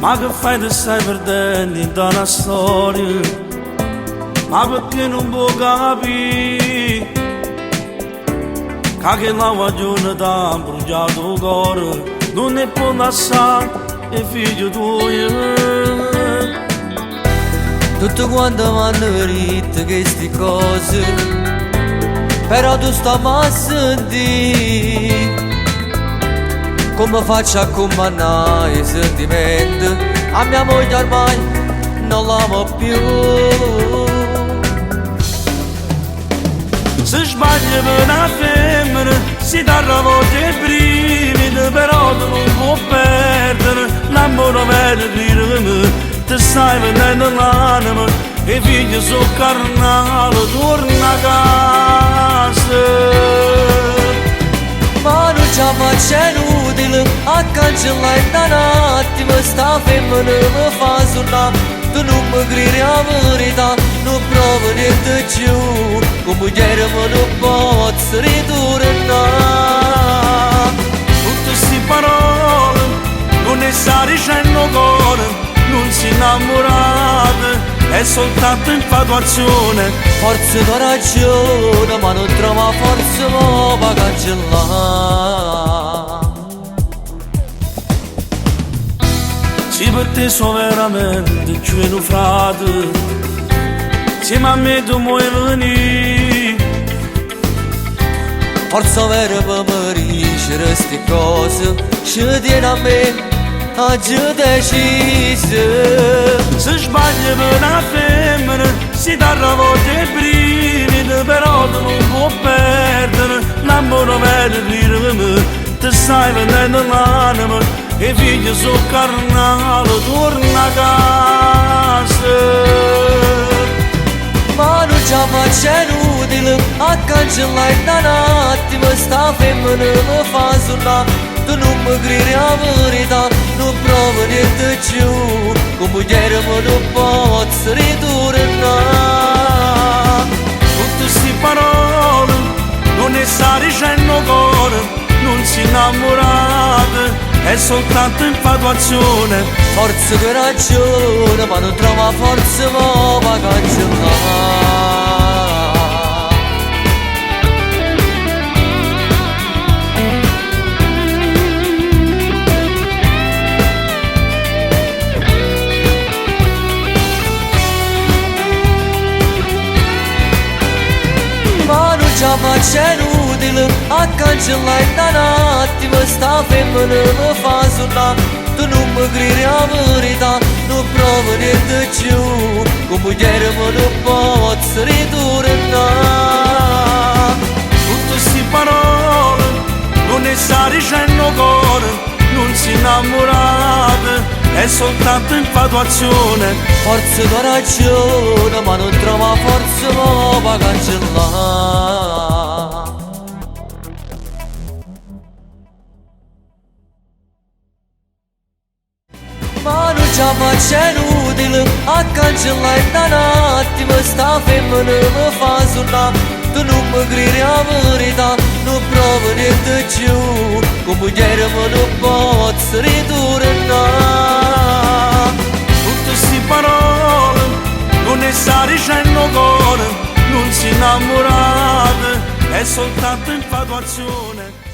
Ma che fai di stai perdendo in una storia? Ma perché non può capire che la guagione t'ha bruciato il cuore? Non è può lasciare il figlio tuo. Tutto quanto mi hanno detto queste cose, però tu stai a sentire. Come faccio a condannare i sentimenti? A mia moglie ormai non l'amo più. Se sbagli per una femmina si dà la voce brividi, però tu non puoi perdere l'amore vero di me. Ti stai vendendo l'anima e i figli sono carnali, torna a casa. Ma non ci faccio inutile a cancellare da un attimo. Sta femmina mi fa suonare, tu non mi credi la verità, non provo niente più. Come ieri ma non posso ritornare. Tutte queste parole non ne sta dicendo cuore. Non si innamorate, è soltanto infatuazione. Forse tu hai ragione, ma non trova forza mo per cancellare. Se per te sono veramente giù frate, insieme a me tu vuoi venire. Forza vera per me dicere queste cose, ci tieni a me. Oggi deciso. Se sbagli per una femmina si dà la voce brividi, però tu non puoi perdere l'amore vero di me. Ti stai vendendo l'anima e i figli sono carnali, torna a casa. Ma non ci faccio inutile a cancellare da un attimo. Sta femmina mi fa suonare, tu non mi credi la verità, non provo niente più. Come ieri ma non posso ritornare. Tutte queste parole non ne sta dicendo cuore. Non si innamorate, è soltanto infatuazione. Forse tu hai ragione, ma non trova forza mo per cancellare. Ci faccio inutile a cancellare da un attimo. Sta femmina mi fa suonare, tu non mi credi la verità, non provo niente più. Come ieri ma non posso ritornare. Tutte queste parole non ne sta dicendo cuore. Non si innamorate, è soltanto infatuazione. Forse tu hai ragione, ma non trova forza mo per cancellare. Ma non ci faccio inutile a cancellare da un attimo. Sta femmina mi fa suonare, tu non mi credi la verità, non provo niente più. Come ieri ma non posso ritornare. Tutte queste parole non ne sta dicendo cuore. Non si innamorate, è soltanto infatuazione.